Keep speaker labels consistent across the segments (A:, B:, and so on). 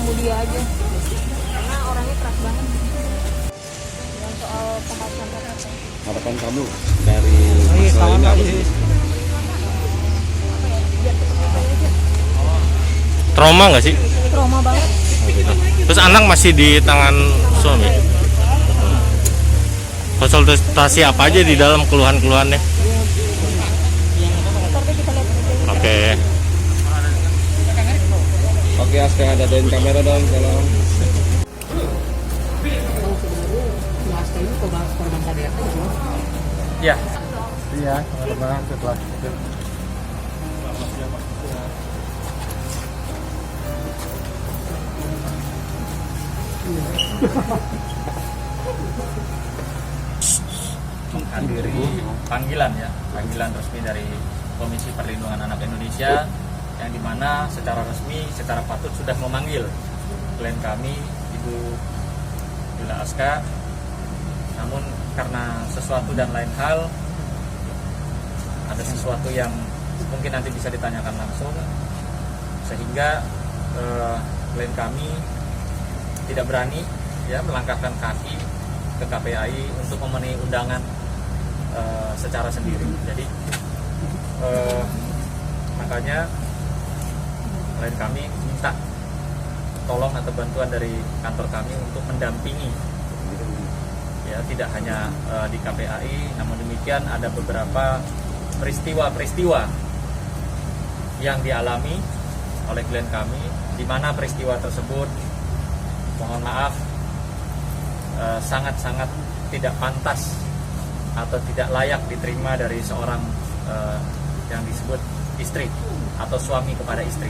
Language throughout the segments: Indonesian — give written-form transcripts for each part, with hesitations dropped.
A: ketemu dia aja karena orangnya keras banget. Dan soal pembahasan apa?
B: Harapan kamu dari masalah ini apa sih?
A: Apa ya? Biar cepet selesai aja.
C: Trauma nggak sih?
A: Trauma banget.
C: Terus anak masih di tangan suami. Konsultasi apa aja di dalam keluhan-keluhannya?
A: Ntar deh kita lihat aja.
C: Oke.
B: Oke, Aska, dadain kamera dong, tolong.
C: Ya.
B: Iya, kemarin setelah itu.
D: Menghadiri panggilan resmi dari Komisi Perlindungan Anak Indonesia yang dimana secara resmi, secara patut sudah memanggil klien kami Ibu Dila Aska, namun karena sesuatu dan lain hal, ada sesuatu yang mungkin nanti bisa ditanyakan langsung, sehingga klien kami tidak berani melangkahkan kaki ke KPAI untuk memenuhi undangan secara sendiri. Jadi makanya klien kami minta tolong atau bantuan dari kantor kami untuk mendampingi, ya tidak hanya di KPAI, namun demikian ada beberapa peristiwa-peristiwa yang dialami oleh klien kami, di mana peristiwa tersebut, mohon maaf, sangat-sangat tidak pantas atau tidak layak diterima dari seorang yang disebut istri atau suami kepada istri.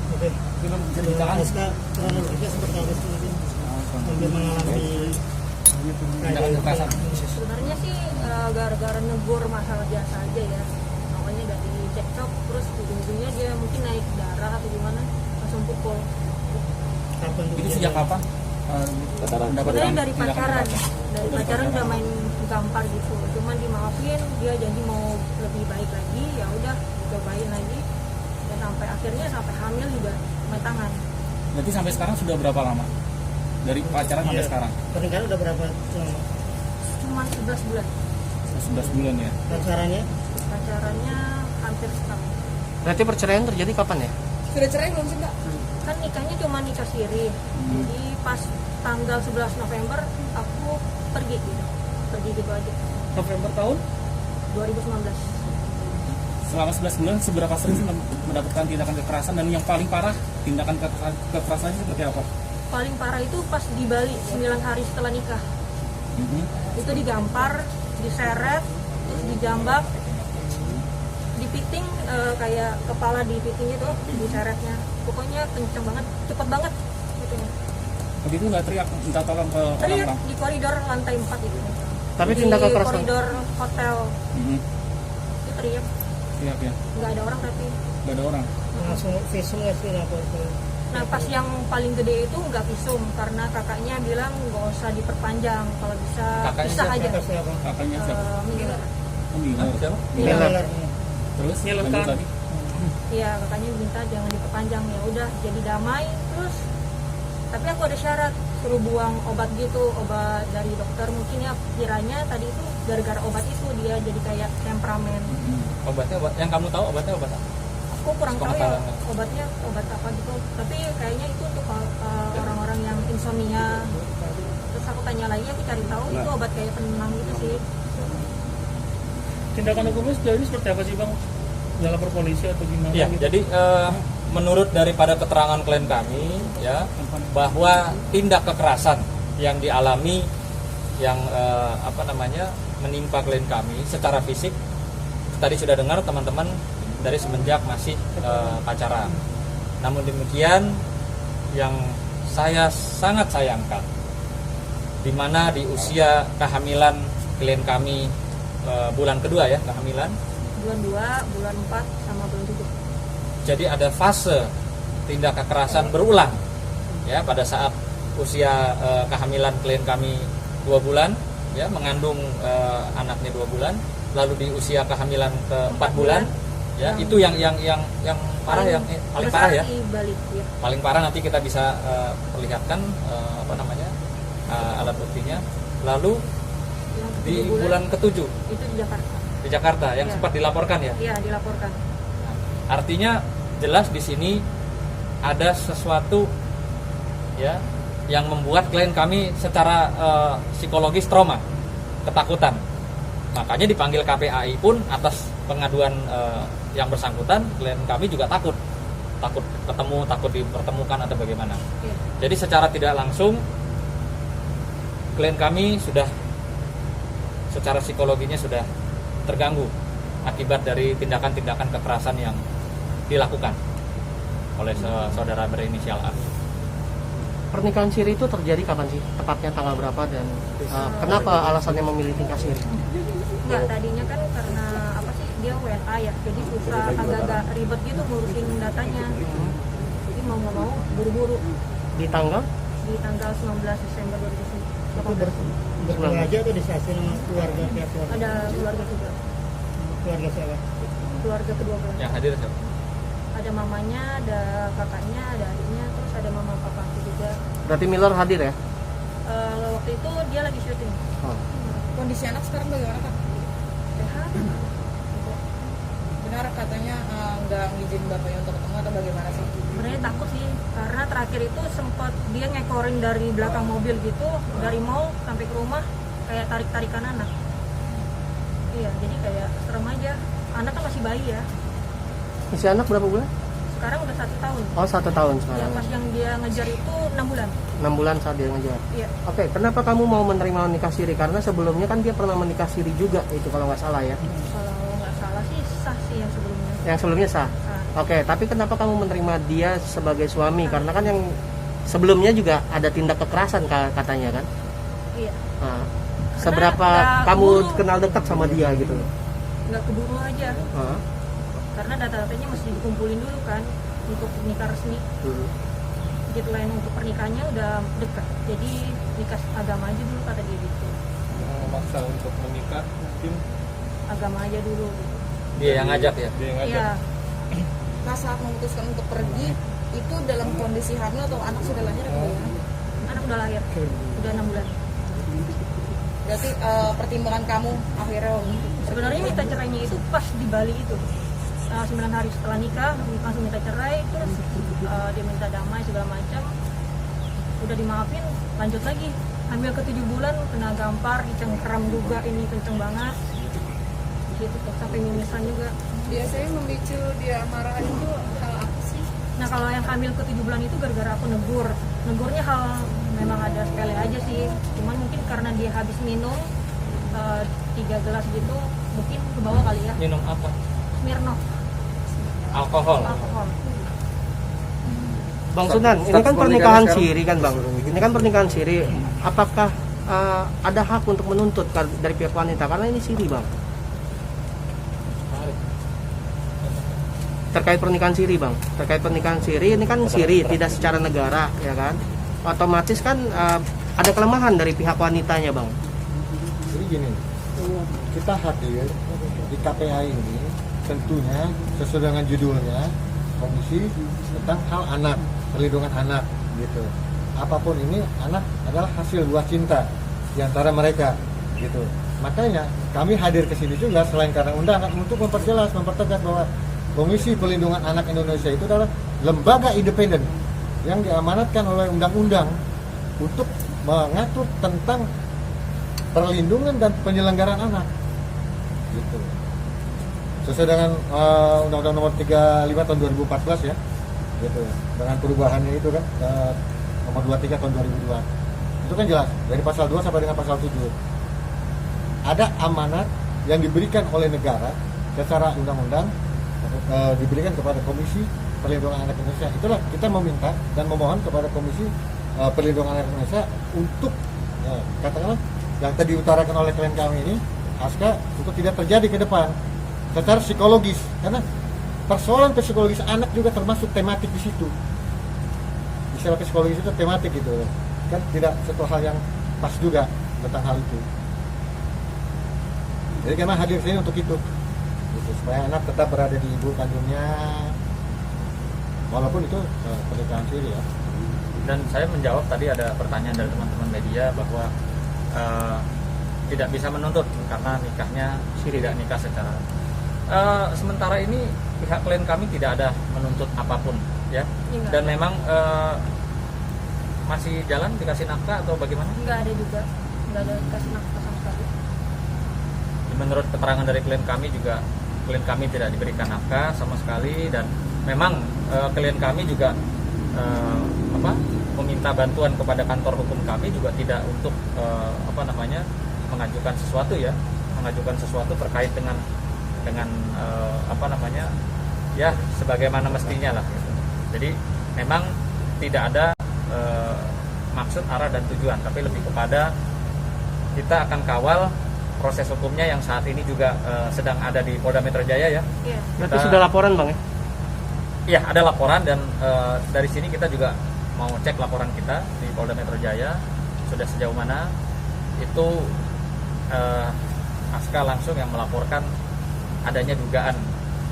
E: Oke, film ceritakan kronologisnya seperti apa sih mungkin sambil mengalami tindakan kekerasan.
A: Sebenarnya sih gara-gara negur masalah biasa aja ya. Makanya dari cekcok terus ujung-ujungnya dia mungkin naik darah atau gimana langsung pukul.
E: Kapan
D: Itu sejak kapan?
A: Sebenarnya dari pacaran udah main gampar gitu. Cuman dimaafin, dia janji mau lebih baik lagi, ya udah cobain lagi. Dan sampai akhirnya sampai hamil juga main tangan.
D: Berarti sampai sekarang sudah berapa lama? Dari pacaran sampai sekarang?
E: Pernikahan udah berapa lama?
A: Cuma 11 bulan.
D: 11 bulan ya.
A: Pacarannya hampir setahun.
C: Berarti perceraian terjadi kapan ya?
A: Sudah cerai belum sih, Kak? Kan nikahnya cuma nikah siri. Jadi pas tanggal 11 November aku pergi gitu aja.
D: November tahun?
A: 2019.
D: Selama 11 bulan seberapa sering sih mendapatkan tindakan kekerasan, dan yang paling parah tindakan kekerasannya seperti apa?
A: Paling parah itu pas di Bali 9 hari setelah nikah. Itu digampar, diseret, terus dijambak, dipiting, kayak kepala dipiting itu, diseretnya. Pokoknya kenceng banget, cepet banget gitu.
D: Begitu nggak teriak minta tolong ke
A: Teriak
D: orang-orang?
A: di koridor lantai 4 itu.
C: Tapi
A: Di
C: tindak kekerasan.
A: koridor hotel itu teriak,
D: Teriak ya,
A: nggak ada orang tapi.
D: nggak ada orang.
E: Langsung visum nggak sih lapor ke?
A: Nah pas yang paling gede itu nggak visum karena kakaknya bilang nggak usah diperpanjang, kalau bisa
D: Kakaknya
A: pisah
D: siapa?
A: aja.
E: Siapa?
D: Kakaknya siapa?
A: Miller.
D: Miller. Siapa?
E: Miller.
D: Terus lanjut lagi.
A: Iya kakaknya minta jangan diperpanjang, ya udah jadi damai terus. Tapi aku ada syarat, suruh buang obat gitu, obat dari dokter, mungkin ya kiranya tadi itu gara-gara obat itu dia jadi kayak temperamen.
D: Obatnya obat yang kamu tahu, obatnya obat apa?
A: Aku kurang tahu ya
D: Sepengetahuan.
A: obatnya obat apa gitu, tapi kayaknya itu untuk orang-orang yang insomnia. Terus aku tanya lagi, aku cari tahu itu obat kayak penenang gitu sih.
E: Tindakan hukumnya sejauh ini seperti apa sih Bang? Dalam polisi atau gimana?
D: Iya,
E: gitu?
D: jadi menurut daripada keterangan klien kami, ya, bahwa tindak kekerasan yang dialami, yang menimpa klien kami secara fisik, tadi sudah dengar teman-teman dari semenjak masih pacaran. Namun demikian, yang saya sangat sayangkan, di mana di usia kehamilan klien kami bulan kedua ya kehamilan.
A: Bulan 2, bulan 4, sama bulan 7.
D: Jadi ada fase tindak kekerasan berulang ya pada saat usia kehamilan klien kami 2 bulan ya, mengandung anaknya 2 bulan, lalu di usia kehamilan ke 4 bulan Ya, itu yang parah, yang paling parah ya.
A: Di Bali, ya.
D: Paling parah nanti kita bisa perlihatkan alat buktinya. Lalu
A: Yang
D: di
A: ketujuh
D: bulan ke-7
A: itu di Jakarta.
D: di Jakarta yang
A: Ya.
D: sempat dilaporkan ya.
A: Iya, dilaporkan.
D: Artinya jelas di sini ada sesuatu ya yang membuat klien kami secara psikologis trauma, ketakutan. Makanya dipanggil KPAI pun atas pengaduan yang bersangkutan, klien kami juga takut ketemu, takut dipertemukan atau bagaimana.
A: Iya.
D: Jadi secara tidak langsung klien kami sudah secara psikologinya sudah terganggu akibat dari tindakan-tindakan kekerasan yang dilakukan oleh saudara berinisial A.
C: Pernikahan siri itu terjadi kapan sih? Tepatnya tanggal berapa dan kenapa alasannya memilih nikah siri?
A: Enggak, tadinya kan karena apa sih, dia WNA ya, jadi susah, agak-agak ribet gitu ngurusin datanya. Jadi mau nggak mau buru-buru
C: Di tanggal?
A: di tanggal 19 Desember 2018.
E: Berkeluarga atau disasi sama keluarga pihak keluarga?
A: Ada keluarga juga,
E: Keluarga siapa?
A: keluarga kedua belah.
D: Yang hadir siapa?
A: Ada mamanya, ada kakaknya, ada adiknya, terus ada mama papa aku juga.
C: Berarti Miller hadir ya?
A: Waktu itu dia lagi syuting.
C: Oh.
F: Kondisi anak sekarang bagaimana Kak?
A: Sehat.
F: Benar katanya nggak ngizin bapaknya untuk ketemu atau bagaimana sih?
A: Sebenarnya takut sih, karena terakhir itu sempat dia ngekorin dari belakang mobil gitu, dari mall sampai ke rumah, kayak tarik-tarikan anak. Iya, jadi kayak serem aja. Anak kan masih bayi ya,
C: Isi anak berapa bulan?
A: sekarang udah 1 tahun.
C: Oh, 1 tahun
A: Ya,
C: sekarang.
A: pas yang dia ngejar itu 6 bulan.
C: 6 bulan saat dia ngejar.
A: Iya.
C: Oke, kenapa kamu mau menerima nikah siri? Karena sebelumnya kan dia pernah menikah siri juga, itu kalau nggak salah ya.
A: Kalau nggak salah sih sah sih yang sebelumnya.
C: Yang sebelumnya sah.
A: Sah.
C: Oke, tapi kenapa kamu menerima dia sebagai suami? Karena kan yang sebelumnya juga ada tindak kekerasan katanya kan.
A: Iya.
C: Nah, seberapa
A: nggak
C: kamu
A: keburu.
C: kenal dekat sama dia gitu?
A: Nggak keburu aja,
C: Hah?
A: karena data-datanya mesti dikumpulin dulu kan untuk nikah resmi. Deadline untuk pernikahannya udah dekat, jadi nikah agama aja dulu kata dia gitu.
B: Memaksa untuk menikah mungkin
A: Agama aja dulu.
D: Dia yang ngajak ya.
B: dia ngajak.
A: Iya.
F: Pas saat memutuskan untuk pergi itu dalam kondisi hamil atau anak sudah lahir atau bagaimana?
A: Anak udah lahir, udah 6 bulan.
F: Berarti pertimbangan kamu akhirnya
A: Sebenarnya minta cerainya itu pas di Bali itu. 9 hari setelah nikah langsung minta cerai, terus dia minta damai segala macam. Udah dimaafin, lanjut lagi. Hamil ke 7 bulan kena gampar, dicengkeram juga, ini kenceng banget. Di situ tuh sampai mimisan juga.
F: biasanya memicu dia marah itu hal apa sih?
A: Nah kalau yang hamil ke 7 bulan itu gara-gara aku negur. Negurnya hal memang ada sepele aja sih. Cuman mungkin karena dia habis minum 3 gelas gitu, mungkin ke bawah kali ya.
D: Minum apa?
A: Smirnoff,
D: Alkohol.
A: alkohol.
C: Bang Sunan, ini
B: Status
C: kan pernikahan
B: pernikahan
C: siri kan Bang. Ini kan pernikahan siri. Apakah ada hak untuk menuntut dari pihak wanita? Karena ini siri Bang. Terkait pernikahan siri Bang. Terkait pernikahan siri, ini kan siri, tidak secara negara, ya kan? Otomatis kan ada kelemahan dari pihak wanitanya Bang.
B: Jadi gini, kita hadir di KPA ini tentunya sesuai dengan judulnya komisi tentang hal anak, perlindungan anak gitu. Apapun ini anak adalah hasil buah cinta di antara mereka gitu. Makanya kami hadir ke sini juga selain karena undangan untuk mempertegas bahwa Komisi Perlindungan Anak Indonesia itu adalah lembaga independen yang diamanatkan oleh undang-undang untuk mengatur tentang perlindungan dan penyelenggaraan anak gitu. Sesuai dengan Undang-Undang Nomor 35 Tahun 2014 ya, gitu. Dengan perubahannya itu kan Nomor 23 Tahun 2002. Itu kan jelas dari pasal 2 sampai dengan pasal 7. Ada amanat yang diberikan oleh negara secara undang-undang diberikan kepada Komisi Perlindungan Anak Indonesia. Itulah kita meminta dan memohon kepada Komisi Perlindungan Anak Indonesia untuk katakanlah yang tadi diutarakan oleh klien kami ini, ASKA, untuk tidak terjadi ke depan secara psikologis, karena persoalan psikologis anak juga termasuk tematik di situ. Istilah psikologis itu tematik gitu kan, tidak satu hal yang pas juga tentang hal itu. Jadi kami hadir sini untuk itu. gitu, supaya anak tetap berada di ibu kandungnya walaupun itu pernikahan siri ya.
D: Dan saya menjawab tadi ada pertanyaan dari teman-teman media bahwa tidak bisa menuntut karena nikahnya tidak nikah secara sementara ini pihak klien kami tidak ada menuntut apapun ya.
A: Enggak.
D: Dan memang masih jalan dikasih nafkah atau bagaimana?
A: Nggak ada juga, nggak ada kasih nafkah sama sekali.
D: Menurut keterangan dari klien kami juga, klien kami tidak diberikan nafkah sama sekali, dan memang klien kami juga meminta bantuan kepada kantor hukum kami juga tidak untuk mengajukan sesuatu ya, mengajukan sesuatu terkait dengan ya sebagaimana mestinya lah gitu. Jadi memang tidak ada maksud, arah dan tujuan, tapi lebih kepada kita akan kawal proses hukumnya yang saat ini juga sedang ada di Polda Metro Jaya ya.
A: Iya.
C: Berarti sudah laporan bang ya?
D: Iya, ada laporan, dan dari sini kita juga mau cek laporan kita di Polda Metro Jaya sudah sejauh mana. Itu Aska langsung yang melaporkan adanya dugaan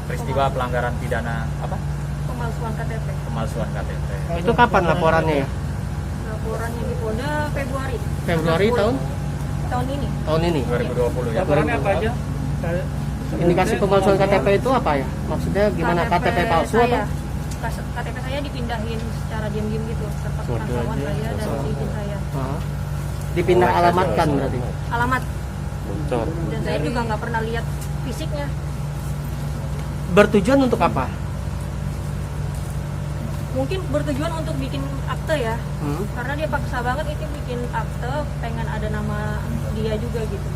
D: peristiwa pelanggaran pidana
A: Pemalsuan KTP.
D: pemalsuan KTP.
C: Itu kapan laporannya ya?
A: Laporannya di Polda Februari.
C: Februari tahun
A: ini.
C: tahun ini.
D: 2020 ya.
E: Laporannya apa aja?
C: Indikasi pemalsuan KTP itu apa ya? Maksudnya gimana, KTP palsu
A: saya,
C: atau?
A: KTP saya dipindahin secara diam-diam gitu, tanpa pengetahuan saya dan izin saya.
C: Dipindah alamatkan berarti.
A: Alamat. Dan saya juga nggak pernah lihat fisiknya.
C: Bertujuan untuk apa?
A: Mungkin bertujuan untuk bikin akte ya, karena dia paksa banget itu bikin akte, pengen ada nama dia juga gitu.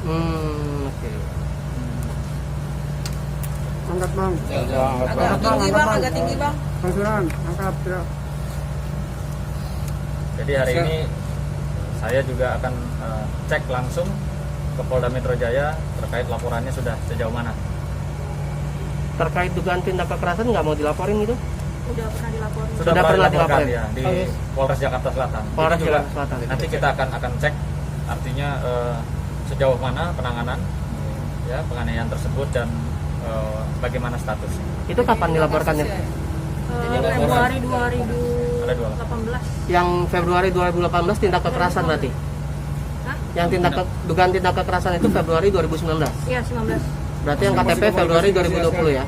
C: Oke.
E: Angkat bang.
F: Agak tinggi bang.
E: Angsuran, angkat ya.
D: Jadi hari ini saya juga akan cek langsung ke Polda Metro Jaya terkait laporannya sudah sejauh mana.
C: Terkait dugaan tindak kekerasan nggak mau dilaporin gitu?
A: Udah pernah dilaporin.
C: Sudah pernah dilaporin
D: ya di Polres Jakarta Selatan.
C: Polres
D: Ini juga
C: Jakarta Selatan.
D: nanti kita akan cek artinya sejauh mana penanganan ya penganiayaan tersebut dan bagaimana statusnya.
C: Itu kapan dilaporkannya?
A: Februari
D: Ada dua.
A: 2018.
C: Yang Februari 2018 tindak kekerasan berarti?
A: Hah?
C: Yang dugaan tindak kekerasan itu Februari 2019.
A: Iya, 19.
C: Berarti yang KTP Februari 2020 ya?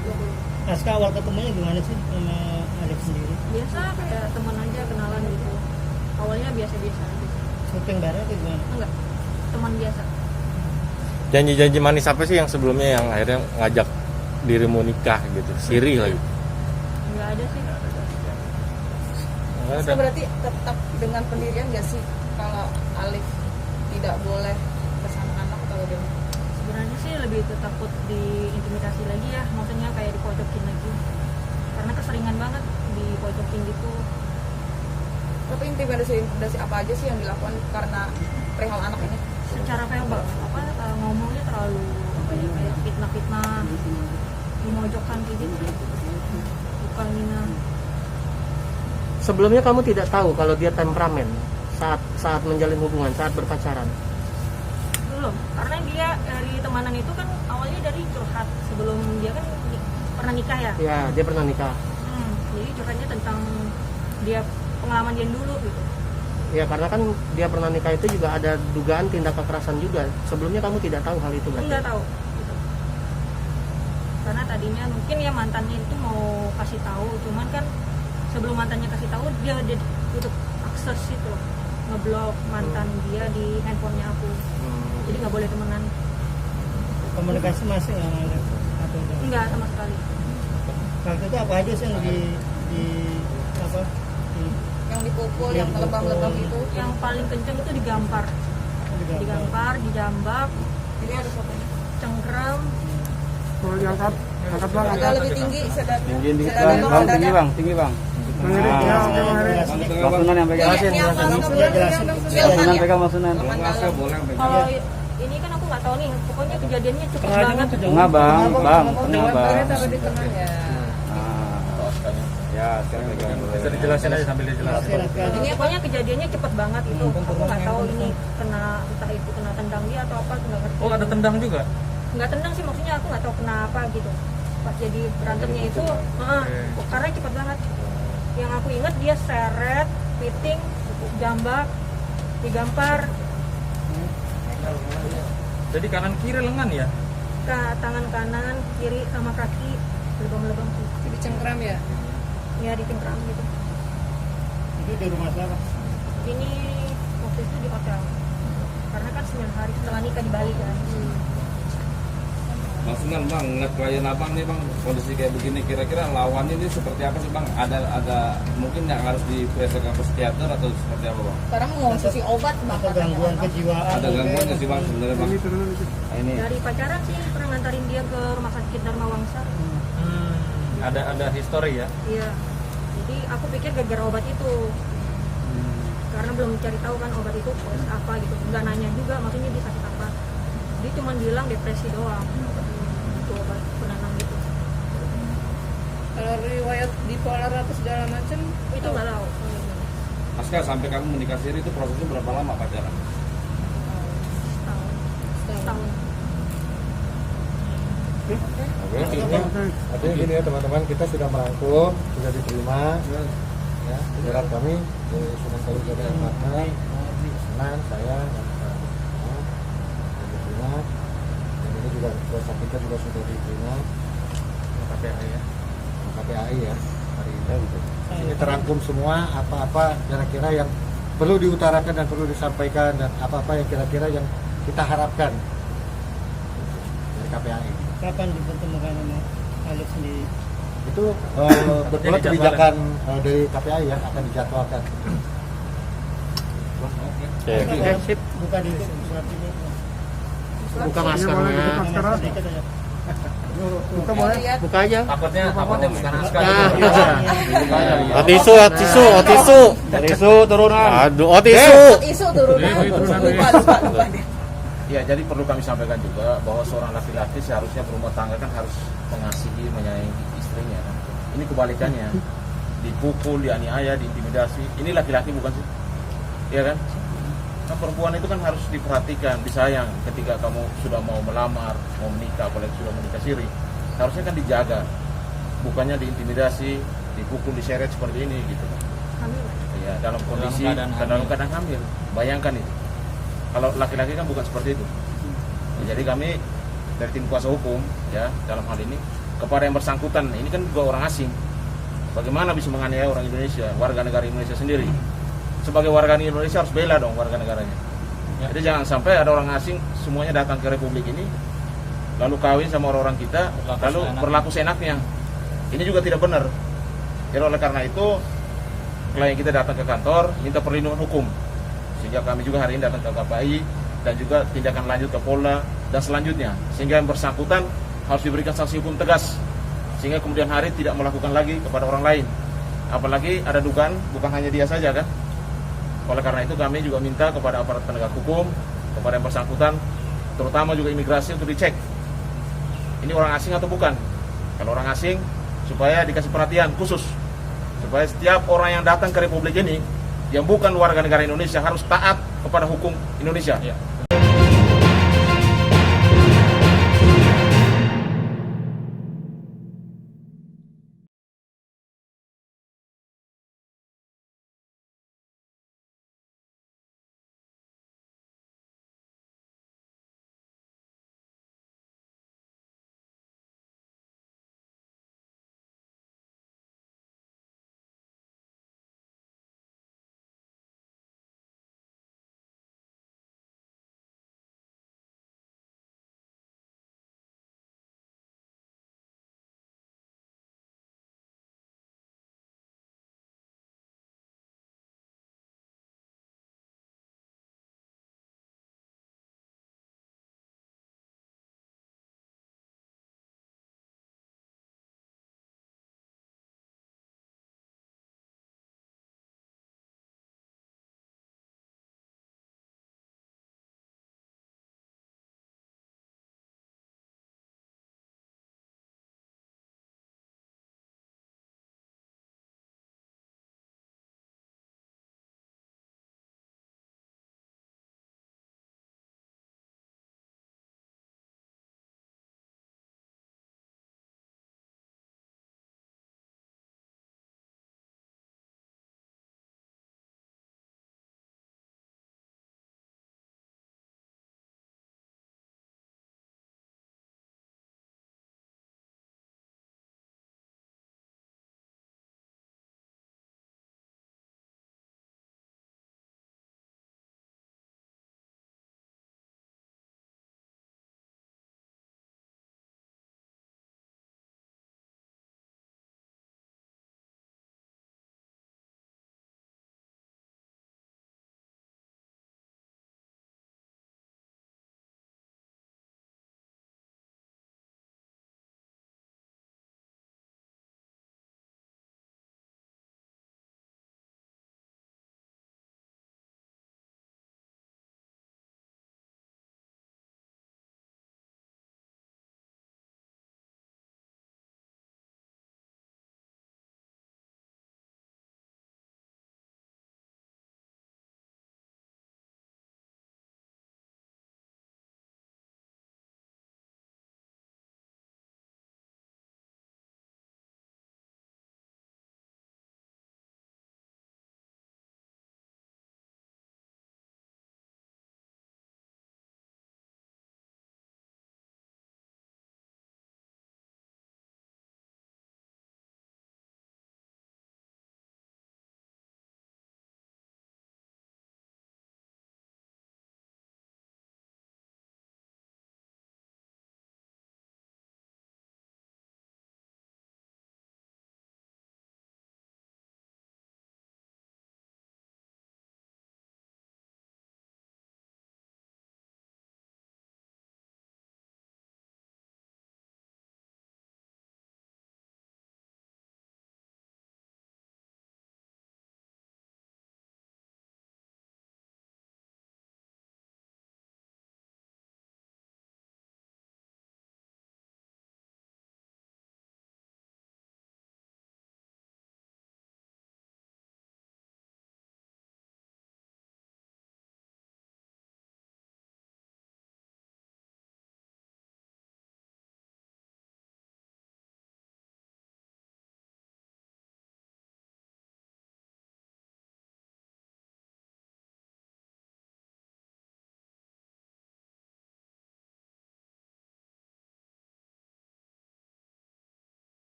E: Aska awal ketemunya gimana sih sama Alif sendiri?
A: Biasa kayak teman aja, kenalan gitu. Awalnya biasa-biasa aja.
E: Syuting bareng atau gimana?
A: Enggak. Teman biasa.
G: Janji-janji manis apa sih yang sebelumnya yang akhirnya ngajak dirimu nikah gitu? Siri lagi.
A: Enggak ada sih.
G: Nggak ada.
F: So, berarti tetap dengan pendirian nggak sih kalau Alif tidak boleh bersama anak atau bagaimana?
A: Sebenarnya sih lebih takut diintimidasi lagi ya, maksudnya kayak dipojokin lagi. Karena keseringan banget dipojokin gitu.
F: Tapi intimidasi apa aja sih yang dilakukan karena perihal anak ini?
A: Secara verbal, ngomongnya terlalu kayak fitnah-fitnah, memojokkan kayak gitu. Bukan Nina.
C: Sebelumnya kamu tidak tahu kalau dia temperamen saat menjalin hubungan, saat berpacaran?
A: Belum, karena dia dari temanan itu kan awalnya dari curhat sebelum dia kan pernah nikah ya.
C: Ya, dia pernah nikah.
A: Jadi curhatnya tentang dia pengalaman dia dulu gitu.
C: Ya, karena kan dia pernah nikah itu juga ada dugaan tindak kekerasan juga. Sebelumnya kamu tidak tahu hal itu berarti?
A: Enggak tahu gitu. Karena tadinya mungkin ya mantannya itu mau kasih tahu, cuman kan sebelum mantannya kasih tahu dia udah tutup akses itu, ngeblok mantan dia di handphonenya aku. Jadi nggak boleh temenan.
E: Komunikasi masih nggak ada atau enggak?
A: Enggak sama sekali.
E: Waktu itu apa aja sih yang di
F: Yang dipukul, yang melebam-lebam itu?
A: Yang paling kenceng itu digampar, dijambak,
F: Jadi ada fotonya.
A: cengkram.
E: Mau diangkat, angkat bang.
F: Agak lebih tinggi,
H: Tinggi bang, tinggi bang. Masunan yang pegang. Masunan pegang masunan.
A: Kalau ini kan aku nggak tahu nih, pokoknya kejadiannya cepet banget.
H: Tengah bang, tengah bang.
F: Taruh di tengah ya.
H: Ya, sekarang pegang.
D: Bisa dijelasin aja sambil dijelasin.
A: Ini pokoknya kejadiannya cepet banget itu. Aku nggak tahu ini kena entah itu kena tendang dia atau apa, nggak ngerti.
D: Oh, ada tendang juga?
A: nggak tendang sih, maksudnya aku nggak tahu kenapa gitu. Pas jadi berantemnya itu karena cepet banget. Yang aku ingat dia seret, fitting, jambak, digampar
D: Jadi kanan kiri lengan ya?
A: ke tangan kanan, kiri sama kaki lebam-lebam tuh.
F: Jadi cengkram ya.
A: Ya dicengkram gitu.
E: Itu di rumah siapa?
A: Ini waktu itu di hotel. Karena kan 9 hari setelah nikah di Bali kan.
I: Bang Sunan, bang, ngeliat klien abang nih bang, kondisi kayak begini, kira-kira lawan ini seperti apa sih bang? Ada mungkin yang harus diperiksakan ke psikiater atau seperti apa bang?
F: Sekarang mau ngonsumsi obat bang.
E: Atau gangguan kejiwaan?
I: Ada gangguan nggak sih bang sebenarnya bang? Nah, ini
A: Dari pacaran sih pernah ngantarin dia ke rumah sakit Dharma Wangsa.
D: Ada histori ya?
A: Iya. Jadi aku pikir gara-gara obat itu. Karena belum cari tahu kan obat itu apa gitu. Nggak nanya juga maksudnya dia sakit apa. Dia cuma bilang depresi doang. Itu obat penenang gitu.
F: Kalau riwayat bipolar atau segala macam
A: Itu nggak tahu.
I: Aska, sampai kamu menikah siri itu prosesnya berapa lama pacaran?
A: Setahun.
B: Artinya gini ya teman-teman, kita sudah merangkum, sudah diterima ya, surat kami dari Sunan Kalijaga yang Partner, Sunan, saya dan Pak Sunan sudah diterima, dan ini juga kuasa kita juga sudah diterima
D: KPI ya?
B: KPAI ya hari ini. Ini terangkum semua apa-apa kira-kira yang perlu diutarakan dan perlu disampaikan, dan apa-apa yang kira-kira yang kita harapkan dari KPAI.
E: Kapan dipertemukan sama Alif sendiri?
B: Itu betul kebijakan dari KPI yang akan dijadwalkan.
G: Oke.
C: Sip.
E: Buka di surat ini.
C: Buka maskernya.
E: Sedikit aja.
F: buka boleh.
C: Buka aja.
D: Takutnya bukan Aska.
G: Oh tisu.
H: Tisu turunan.
G: Aduh, tisu.
F: Isu turunan. Lupa.
J: Ya, jadi perlu kami sampaikan juga bahwa seorang laki-laki seharusnya berumah tangga kan harus mengasihi, menyayangi istrinya. Kan? Ini kebalikannya, dipukul, dianiaya, diintimidasi. Ini laki-laki bukan sih? Iya kan? Nah, perempuan itu kan harus diperhatikan, disayang ketika kamu sudah mau melamar, mau menikah, apalagi sudah menikah siri. Harusnya kan dijaga, bukannya diintimidasi, dipukul, diseret seperti ini gitu.
A: Hamil.
J: Ya, dalam kondisi dalam keadaan hamil. Bayangkan itu. Kalau laki-laki kan bukan seperti itu. Ya, jadi kami dari tim kuasa hukum ya dalam hal ini kepada yang bersangkutan, ini kan juga orang asing. Bagaimana bisa menganiaya orang Indonesia, warga negara Indonesia sendiri? Sebagai warga Indonesia harus bela dong warga negaranya. Jadi jangan sampai ada orang asing semuanya datang ke Republik ini, lalu kawin sama orang-orang kita, lalu berlaku seenaknya. Ini juga tidak benar. Jadi oleh karena itu klien kita datang ke kantor minta perlindungan hukum. Sehingga kami juga hari ini datang ke KPI dan juga tindakan lanjut ke Polda dan selanjutnya, sehingga yang bersangkutan harus diberikan sanksi hukum tegas sehingga kemudian hari tidak melakukan lagi kepada orang lain, apalagi ada dugaan bukan hanya dia saja kan. Oleh karena itu kami juga minta kepada aparat penegak hukum, kepada yang bersangkutan, terutama juga imigrasi untuk dicek ini orang asing atau bukan. Kalau orang asing supaya dikasih perhatian khusus, supaya setiap orang yang datang ke Republik ini yang bukan warga negara Indonesia harus taat kepada hukum Indonesia. Ya.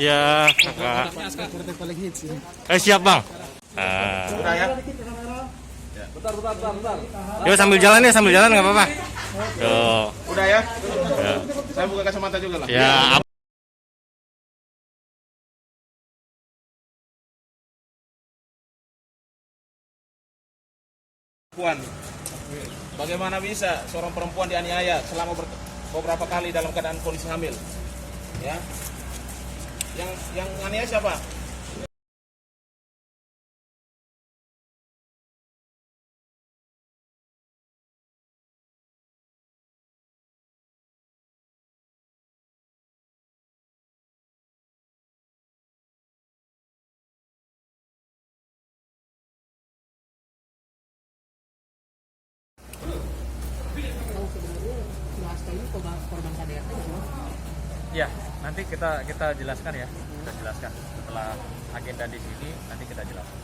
G: Ya, kakak. Siap bang. Nah.
J: Udah ya.
G: Yuk sambil jalan nggak apa-apa. Tuh.
J: Udah ya.
G: Ya.
J: Saya buka kacamata juga lah.
G: Ya.
J: Perempuan. Bagaimana bisa seorang perempuan dianiaya selama beberapa kali dalam keadaan kondisi hamil? Ya. Yang aniaya siapa?
D: Ya, nanti kita jelaskan ya. Kita jelaskan setelah agenda di sini, nanti kita jelaskan.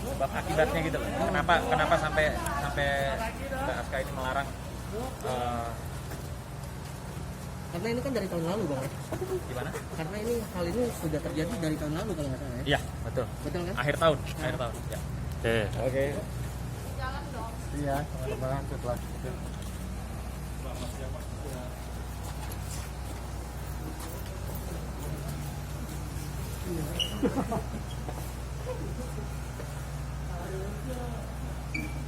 D: Sebab akibatnya gitu loh. Kenapa sampai Mbak Aska ini melarang
C: Karena ini kan dari tahun lalu bang.
D: gimana?
C: Karena hal ini sudah terjadi dari tahun lalu kalau nggak salah ya.
D: Iya, betul.
C: Betul kan?
D: Akhir tahun. Ya.
G: Oke.
B: Iya, lebaran setelah itu.